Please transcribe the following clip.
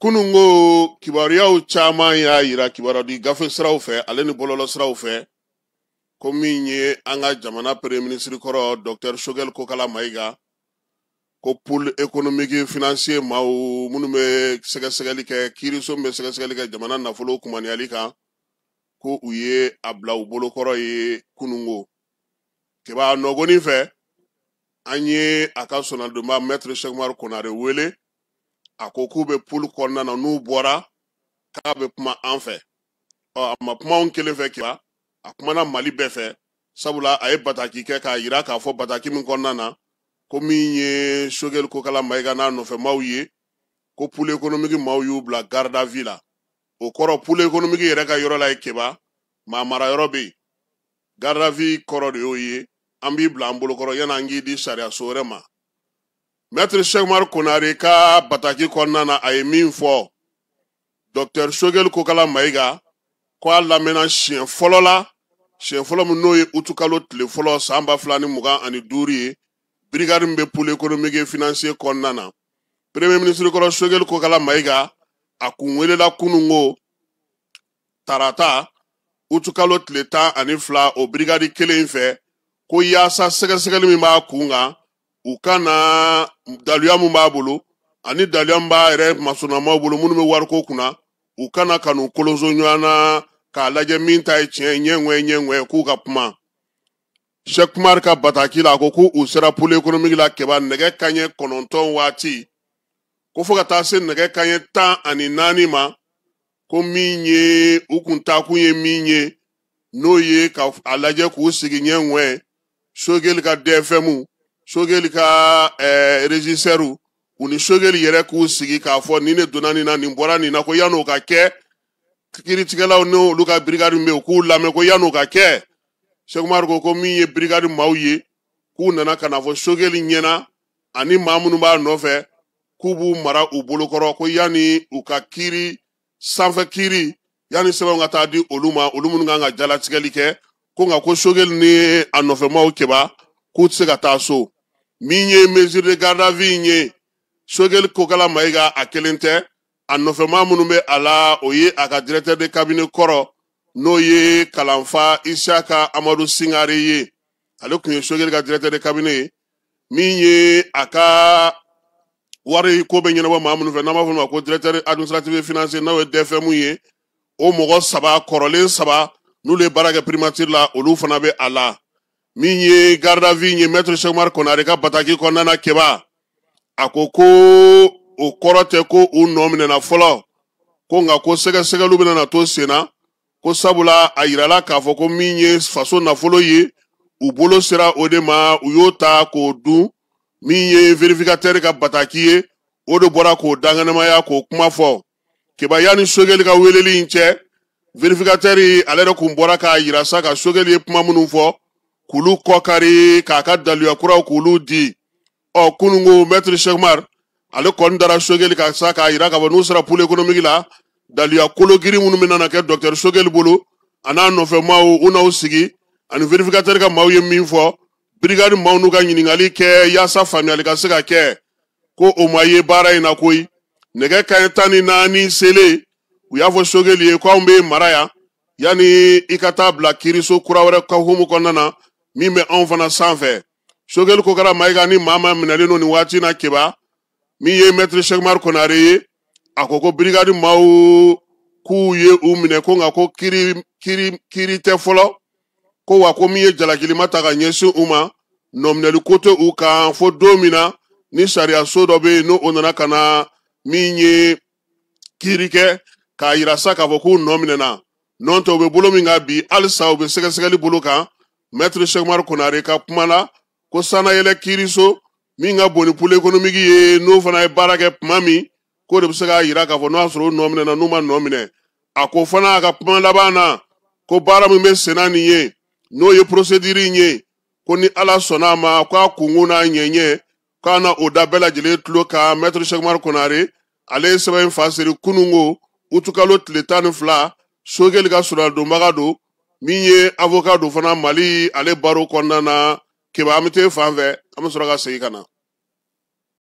kunungo kibariyaw caman y'a yira kibaruya di gafe siraw fɛ ale ni bɔlɔlɔ siraw fɛ ko min ye an ka jamana premier ministre kɔrɔ Dr Choguel Kokala Mayiga ko pôle économique financier maaw minnu bɛ sɛgɛsɛgɛli kɛ kiiriso min bɛ sɛgɛsɛgɛli kɛ jamana nafolo kumaniyali kan ko u ye a bila u bolokɔrɔ ye kunungo kiba nɔgɔnin fɛ an ye a ka sɔnadonba maître Cheikh Umaru Konare wele a ko k'u bɛ pôle kɔnɔna na n'u bɔra k'a bɛ kuma an fɛ a ma kuma anw kelen fɛ kiba a kumana Mali bɛɛ fɛ sabula a ye bataki kɛ k'a yira k'a fɔ bataki min kɔnɔna na ko min ye Choguel Kokala Mayiga n'a nɔfɛmaw ye ko pôle économique maaw y'u bila garde à vue la o kɔrɔ pôle économique yɛrɛ ka yɔrɔ la ye kiba maa mara yɔrɔ bɛ yen garde à vue kɔrɔ de y'o ye an b'i bila an bolokɔrɔ yanni an k'i di sariya so wɛrɛ ma maître Cheikh Umaru Konare ka bataki kɔnɔna na a ye min fɔ Dr Choguel Kokala Mayiga ko a lamɛnna siɲɛ fɔlɔ la siɲɛ fɔlɔ min n'o ye utu kalo tile fɔlɔ san 2025 ye brigade min bɛ pôle économique et financier kɔnɔna na premier ministre kɔrɔ Choguel Kokala Mayiga a kun welela kunungo tarata utu kalo tile 12 o brigade kelen fɛ ko yaasa sɛgɛsɛgɛli min b'a kun kan u kana daluya min b'a bolo ani daluya min b'a yɛrɛ masɔnnamaw bolo minnu bɛ wariko kunna u kana kanu kolonso ɲɔgɔn na k'a lajɛ min ta ye tiɲɛ ɲɛŋɛ k'u ka kuma Cheikh Umaru ka bataki la ko k'u sera pôle économique la kɛba nɛgɛ kanɲɛ 9 waati ko fo ka taa se nɛgɛ kanɲɛ 14 ma ko min ye u kun taakun ye min ye n'o ye ka a lajɛ k'u sigi ɲɛŋɛ Choguel ka DFM Choguel ka régisseur u ni Choguel yɛrɛ k'u sigi k'a fɔ ni ne donna nin na nin bɔra nin na ko yan'o ka kɛ kiiritigɛlaw n'olu ka brigade min bɛ yen u k'u lamɛn ko yan'o ka kɛ Cheikh Umaru ko min ye brigade maaw ye k'u nana ka na fɔ Choguel ɲɛna ani maa minnu b'a nɔfɛ k'u b'u mara u bolokɔrɔ ko yanni u ka kiiri sanfɛ kiiri yanni sɛbɛnw ka taa di olu ma olu minnu kan ka jalatigɛli kɛ ko nka ko Choguel ni a nɔfɛmaw kɛba k'u tɛ se ka taa so min ye mesure de garde à vue ye Choguel Kokala Mayiga a kelen tɛ a nɔfɛma minnu bɛ a la o ye a ka directeur de cabinet kɔrɔ n'o ye kalanfa Isaka Amadu Singare ye ale tun ye Choguel ka directeur de cabinet ye min ye a ka wari ko bɛ ɲɛnabɔ maa minnu fɛ n'an b'a fɔ o ma ko directeur administratif et financier n'o ye DFM ye o mɔgɔ 3 kɔrɔlen 3 n'olu ye baara kɛ primature la olu fana bɛ a la min ye garde à vue ye maître Cheikh Umaru Konare ka bataki kɔnɔna na kɛba a ko o kɔrɔ tɛ ko u nɔ minɛna fɔlɔ ko nka ko sɛgɛsɛgɛliw bɛna na to sen na ko sabula a yirala k'a fɔ ko min ye faso nafolo ye u bolo sera o de ma u y'o ta k'o dun min ye vérificateur ka bataki ye o de bɔra k'o danganamaya k'o kuma fɔ kɛba yanni Choguel ka weleli in cɛ vérificateur ale de kun bɔra k'a yira sa ka Choguel ye kuma minnu fɔ k'olu kɔkari k'a ka daluya kuraw k'olu di kunungo maître Cheikh Umaru ale kɔni dara Choguel ka sa k'a yira k'a fɔ n'u sera pôle économique la daluya kologiri minnu bɛ nana kɛ Dr Choguel bolo a n'a nɔfɛmaw u n'aw sigi ani vérificateur ka maaw ye min fɔ brigade maaw n'u ka ɲininkali kɛ yaasa faamuyali ka se ka kɛ ko o ma ye baara in na koyi nɛgɛ kanɲɛ 14 selen u y'a fɔ Choguel ye ko anw bɛ mara yan yanni i ka taa bila kiiriso kura wɛrɛ ka humu kɔnɔna na min bɛ anw fana sanfɛ Choguel Kokala Mayiga ni maa minɛlen don nin waati na kɛba min ye maître Cheikh Umaru Konare ye a ko brigade maaw k'u ye u minɛ ko nka ko kiiri tɛ fɔlɔ ko wa ko min ye jalakilima ta ka ɲɛsin u ma nɔminɛli ko tɛ u kan fo don min na ni sariya so dɔ bɛ yen n'o nana ka na min ye kiiri kɛ k'a yira sa k'a fɔ k'u nɔ minɛna n'o tɛ u bɛ bolo min kan bi halisa u bɛ sɛgɛsɛgɛli bolo kan maître Cheikh Umaru Konare ka kuma la ko sanayɛlɛ kiiriso min ka bon ni pôle économique ye n'o fana ye baara kɛ tuma min k'o de bɛ se k'a yira k'a fɔ n'o y'a sɔrɔ u nɔ minɛna n'u ma nɔ minɛ a ko fana a ka kuma laban na ko baara min bɛ senna nin ye n'o ye procédure in ye ko ni Ala sɔnna a ma k'a kunkun n'a ɲɛɲɛ k'a na o da bɛɛ lajɛlen tulo kan maître Cheikh Umaru Konare ale ye sɛbɛn fa siri kunungo utu kalo tile 12 Choguel ka sɔrɔdonbaga don min ye avocat don fana Mali ale baro kɔnɔna na kɛba an bɛ t'e fan fɛ an bɛ sɔrɔ ka segin ka na